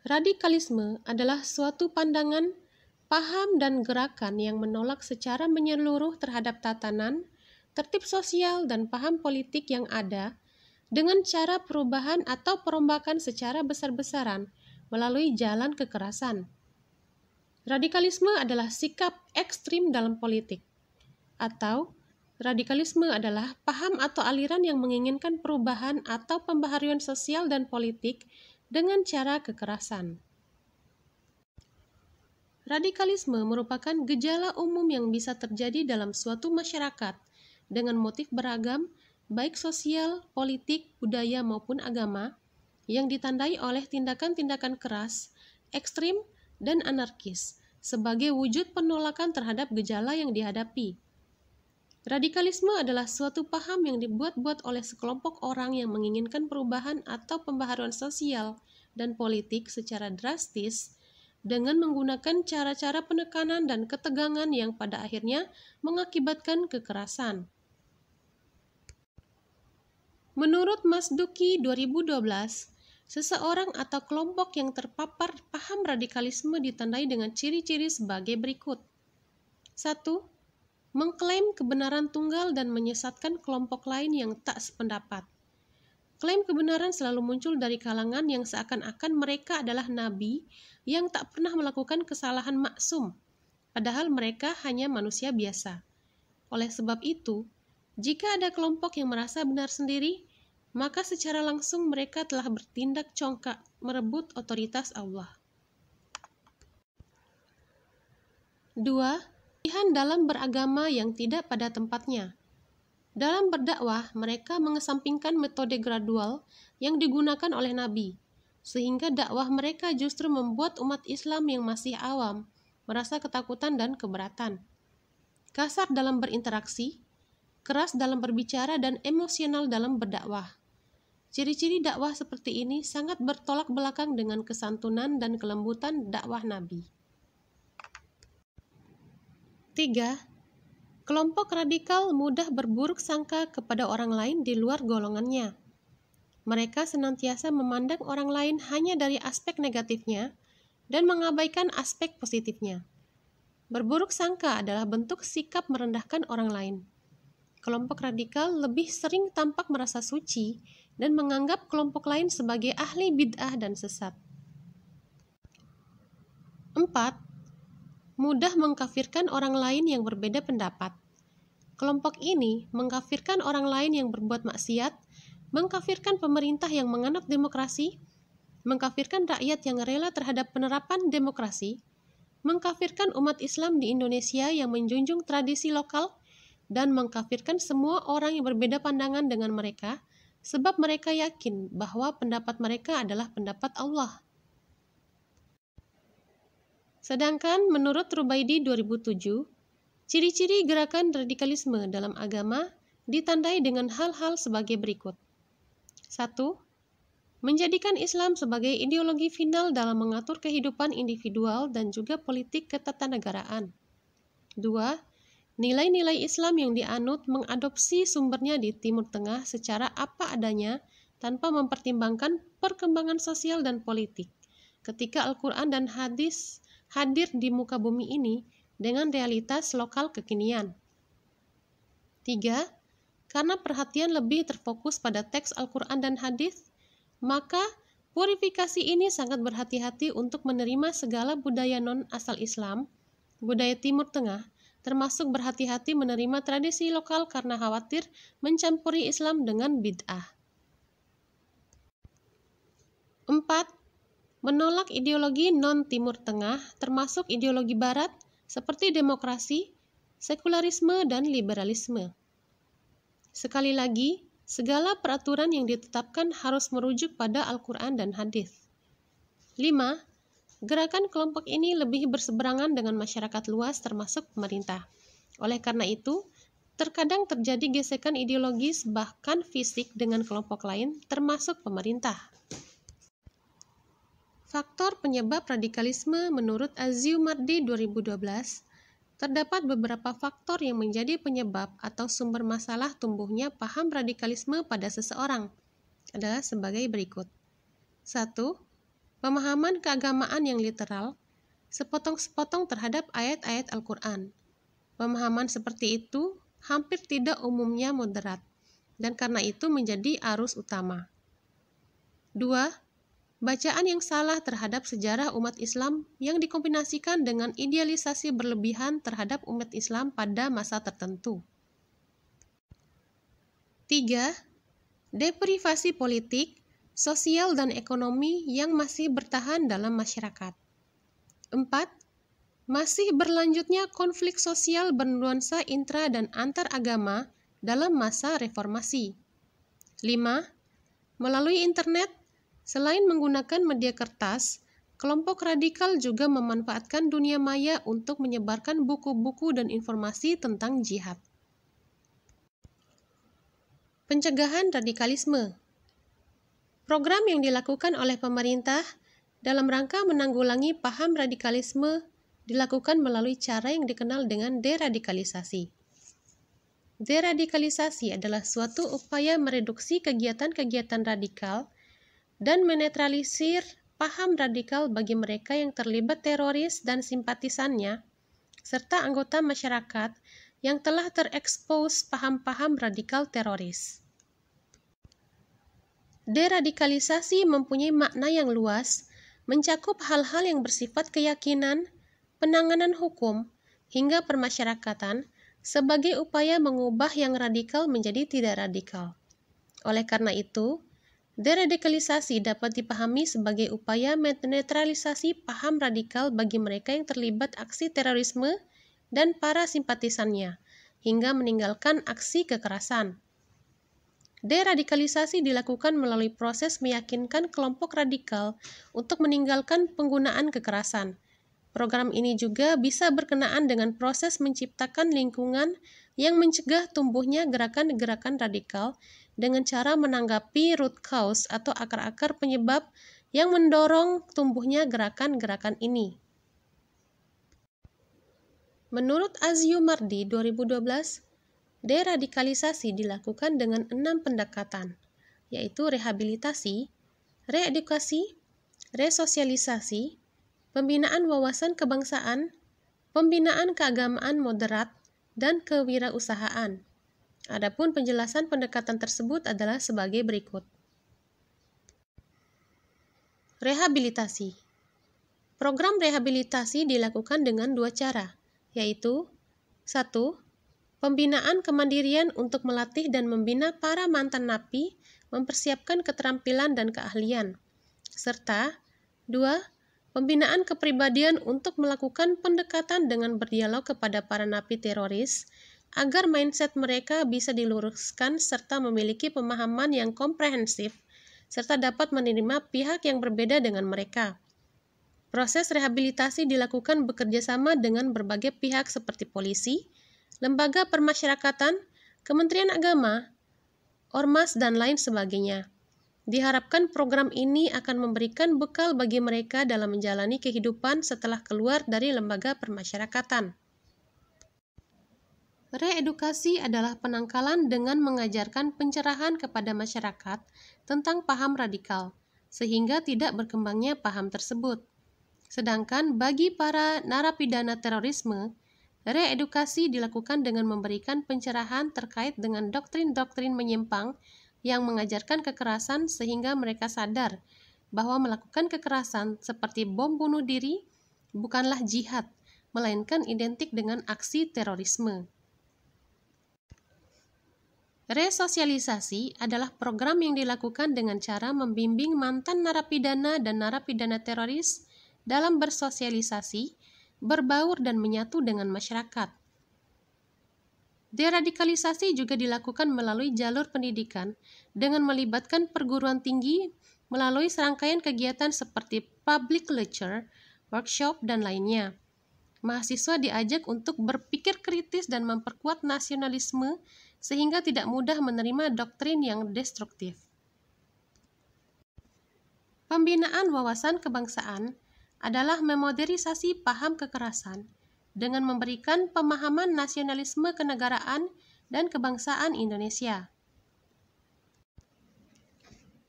Radikalisme adalah suatu pandangan, paham, dan gerakan yang menolak secara menyeluruh terhadap tatanan, tertib sosial, dan paham politik yang ada dengan cara perubahan atau perombakan secara besar-besaran melalui jalan kekerasan. Radikalisme adalah sikap ekstrim dalam politik, atau radikalisme adalah paham atau aliran yang menginginkan perubahan atau pembaharuan sosial dan politik dengan cara kekerasan. Radikalisme merupakan gejala umum yang bisa terjadi dalam suatu masyarakat dengan motif beragam, baik sosial, politik, budaya maupun agama, yang ditandai oleh tindakan-tindakan keras, ekstrim, dan anarkis sebagai wujud penolakan terhadap gejala yang dihadapi. Radikalisme adalah suatu paham yang dibuat-buat oleh sekelompok orang yang menginginkan perubahan atau pembaharuan sosial dan politik secara drastis dengan menggunakan cara-cara penekanan dan ketegangan yang pada akhirnya mengakibatkan kekerasan. Menurut Masduki 2012, seseorang atau kelompok yang terpapar paham radikalisme ditandai dengan ciri-ciri sebagai berikut. 1. Mengklaim kebenaran tunggal dan menyesatkan kelompok lain yang tak sependapat. Klaim kebenaran selalu muncul dari kalangan yang seakan-akan mereka adalah nabi yang tak pernah melakukan kesalahan maksum, padahal mereka hanya manusia biasa. Oleh sebab itu, jika ada kelompok yang merasa benar sendiri, maka secara langsung mereka telah bertindak congkak merebut otoritas Allah. 2. Pilihan dalam beragama yang tidak pada tempatnya. Dalam berdakwah, mereka mengesampingkan metode gradual yang digunakan oleh Nabi, sehingga dakwah mereka justru membuat umat Islam yang masih awam merasa ketakutan dan keberatan. Kasar dalam berinteraksi, keras dalam berbicara, dan emosional dalam berdakwah. Ciri-ciri dakwah seperti ini sangat bertolak belakang dengan kesantunan dan kelembutan dakwah Nabi. 3. Kelompok radikal mudah berburuk sangka kepada orang lain di luar golongannya. Mereka senantiasa memandang orang lain hanya dari aspek negatifnya dan mengabaikan aspek positifnya. Berburuk sangka adalah bentuk sikap merendahkan orang lain. Kelompok radikal lebih sering tampak merasa suci dan menganggap kelompok lain sebagai ahli bid'ah dan sesat. 4. Mudah mengkafirkan orang lain yang berbeda pendapat. Kelompok ini mengkafirkan orang lain yang berbuat maksiat, mengkafirkan pemerintah yang menganut demokrasi, mengkafirkan rakyat yang rela terhadap penerapan demokrasi, mengkafirkan umat Islam di Indonesia yang menjunjung tradisi lokal, dan mengkafirkan semua orang yang berbeda pandangan dengan mereka, sebab mereka yakin bahwa pendapat mereka adalah pendapat Allah. Sedangkan menurut Rubaidi 2007, ciri-ciri gerakan radikalisme dalam agama ditandai dengan hal-hal sebagai berikut. 1. Menjadikan Islam sebagai ideologi final dalam mengatur kehidupan individual dan juga politik ketatanegaraan. 2. Nilai-nilai Islam yang dianut mengadopsi sumbernya di Timur Tengah secara apa adanya tanpa mempertimbangkan perkembangan sosial dan politik. Ketika Al-Quran dan hadis hadir di muka bumi ini dengan realitas lokal kekinian. 3. Karena perhatian lebih terfokus pada teks Al-Quran dan hadis, maka purifikasi ini sangat berhati-hati untuk menerima segala budaya non-asal Islam, budaya Timur Tengah, termasuk berhati-hati menerima tradisi lokal karena khawatir mencampuri Islam dengan bid'ah. 4. Menolak ideologi non-Timur Tengah, termasuk ideologi Barat, seperti demokrasi, sekularisme, dan liberalisme. Sekali lagi, segala peraturan yang ditetapkan harus merujuk pada Al-Quran dan hadis. 5. Gerakan kelompok ini lebih berseberangan dengan masyarakat luas termasuk pemerintah. Oleh karena itu, terkadang terjadi gesekan ideologis bahkan fisik dengan kelompok lain termasuk pemerintah. Faktor penyebab radikalisme menurut Azziumardi 2012, terdapat beberapa faktor yang menjadi penyebab atau sumber masalah tumbuhnya paham radikalisme pada seseorang adalah sebagai berikut. 1. pemahaman keagamaan yang literal, sepotong-sepotong terhadap ayat-ayat Al-Quran. Pemahaman seperti itu hampir tidak umumnya moderat, dan karena itu menjadi arus utama. 2. Bacaan yang salah terhadap sejarah umat Islam yang dikombinasikan dengan idealisasi berlebihan terhadap umat Islam pada masa tertentu. 3. Deprivasi politik, sosial, dan ekonomi yang masih bertahan dalam masyarakat. 4. Masih berlanjutnya konflik sosial bernuansa intra dan antar agama dalam masa reformasi. 5. Melalui internet, selain menggunakan media kertas, kelompok radikal juga memanfaatkan dunia maya untuk menyebarkan buku-buku dan informasi tentang jihad. Pencegahan radikalisme. Program yang dilakukan oleh pemerintah dalam rangka menanggulangi paham radikalisme dilakukan melalui cara yang dikenal dengan deradikalisasi. Deradikalisasi adalah suatu upaya mereduksi kegiatan-kegiatan radikal dan menetralisir paham radikal bagi mereka yang terlibat teroris dan simpatisannya, serta anggota masyarakat yang telah terekspos paham-paham radikal teroris. Deradikalisasi mempunyai makna yang luas, mencakup hal-hal yang bersifat keyakinan, penanganan hukum, hingga permasyarakatan sebagai upaya mengubah yang radikal menjadi tidak radikal. Oleh karena itu, deradikalisasi dapat dipahami sebagai upaya menetralisasi paham radikal bagi mereka yang terlibat aksi terorisme dan para simpatisannya, hingga meninggalkan aksi kekerasan. Deradikalisasi dilakukan melalui proses meyakinkan kelompok radikal untuk meninggalkan penggunaan kekerasan. Program ini juga bisa berkenaan dengan proses menciptakan lingkungan yang mencegah tumbuhnya gerakan-gerakan radikal dengan cara menanggapi root cause atau akar-akar penyebab yang mendorong tumbuhnya gerakan-gerakan ini. Menurut Azzioumardi 2012, deradikalisasi dilakukan dengan 6 pendekatan, yaitu rehabilitasi, reedukasi, resosialisasi, pembinaan wawasan kebangsaan, pembinaan keagamaan moderat, dan kewirausahaan. Adapun penjelasan pendekatan tersebut adalah sebagai berikut. Rehabilitasi. Program rehabilitasi dilakukan dengan 2 cara, yaitu 1. Pembinaan kemandirian untuk melatih dan membina para mantan napi, mempersiapkan keterampilan dan keahlian, serta 2. Pembinaan kepribadian untuk melakukan pendekatan dengan berdialog kepada para napi teroris, agar mindset mereka bisa diluruskan serta memiliki pemahaman yang komprehensif, serta dapat menerima pihak yang berbeda dengan mereka. Proses rehabilitasi dilakukan bekerjasama dengan berbagai pihak seperti polisi, lembaga permasyarakatan, Kementerian Agama, ormas, dan lain sebagainya. Diharapkan program ini akan memberikan bekal bagi mereka dalam menjalani kehidupan setelah keluar dari lembaga permasyarakatan. Reedukasi adalah penangkalan dengan mengajarkan pencerahan kepada masyarakat tentang paham radikal, sehingga tidak berkembangnya paham tersebut. Sedangkan bagi para narapidana terorisme, reedukasi dilakukan dengan memberikan pencerahan terkait dengan doktrin-doktrin menyimpang yang mengajarkan kekerasan sehingga mereka sadar bahwa melakukan kekerasan seperti bom bunuh diri bukanlah jihad, melainkan identik dengan aksi terorisme. Resosialisasi adalah program yang dilakukan dengan cara membimbing mantan narapidana dan narapidana teroris dalam bersosialisasi, berbaur, dan menyatu dengan masyarakat. Deradikalisasi juga dilakukan melalui jalur pendidikan dengan melibatkan perguruan tinggi melalui serangkaian kegiatan seperti public lecture, workshop, dan lainnya. Mahasiswa diajak untuk berpikir kritis dan memperkuat nasionalisme sehingga tidak mudah menerima doktrin yang destruktif. Pembinaan wawasan kebangsaan adalah memodernisasi paham kekerasan dengan memberikan pemahaman nasionalisme kenegaraan dan kebangsaan Indonesia.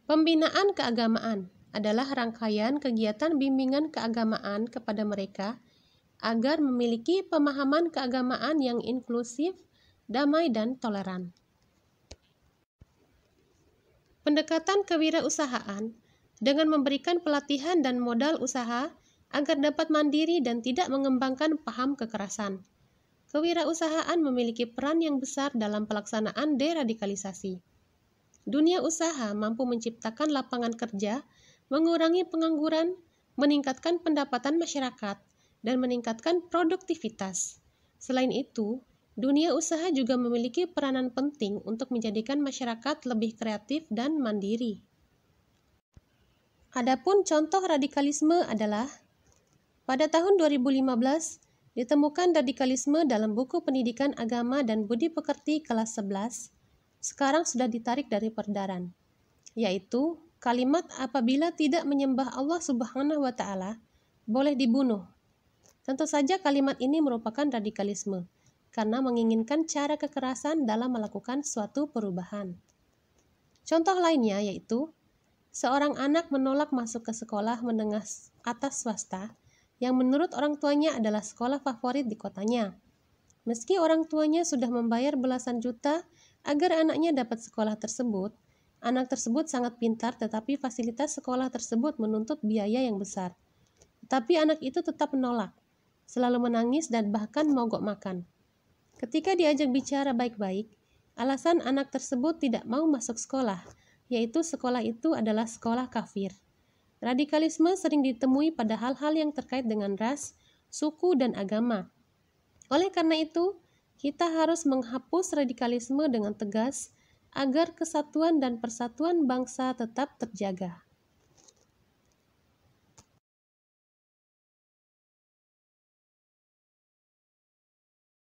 Pembinaan keagamaan adalah rangkaian kegiatan bimbingan keagamaan kepada mereka agar memiliki pemahaman keagamaan yang inklusif, damai, dan toleran. Pendekatan kewirausahaan dengan memberikan pelatihan dan modal usaha agar dapat mandiri dan tidak mengembangkan paham kekerasan. Kewirausahaan memiliki peran yang besar dalam pelaksanaan deradikalisasi. Dunia usaha mampu menciptakan lapangan kerja, mengurangi pengangguran, meningkatkan pendapatan masyarakat, dan meningkatkan produktivitas. Selain itu, dunia usaha juga memiliki peranan penting untuk menjadikan masyarakat lebih kreatif dan mandiri. Adapun contoh radikalisme adalah pada tahun 2015 ditemukan radikalisme dalam buku Pendidikan Agama dan Budi Pekerti kelas 11, sekarang sudah ditarik dari peredaran, yaitu kalimat apabila tidak menyembah Allah Subhanahu wa Ta'ala, boleh dibunuh. Tentu saja kalimat ini merupakan radikalisme, karena menginginkan cara kekerasan dalam melakukan suatu perubahan. Contoh lainnya yaitu, seorang anak menolak masuk ke sekolah menengah atas swasta, yang menurut orang tuanya adalah sekolah favorit di kotanya. Meski orang tuanya sudah membayar belasan juta agar anaknya dapat sekolah tersebut, anak tersebut sangat pintar tetapi fasilitas sekolah tersebut menuntut biaya yang besar. Tetapi anak itu tetap menolak, selalu menangis dan bahkan mogok makan. Ketika diajak bicara baik-baik, alasan anak tersebut tidak mau masuk sekolah, yaitu sekolah itu adalah sekolah kafir. Radikalisme sering ditemui pada hal-hal yang terkait dengan ras, suku, dan agama. Oleh karena itu, kita harus menghapus radikalisme dengan tegas agar kesatuan dan persatuan bangsa tetap terjaga.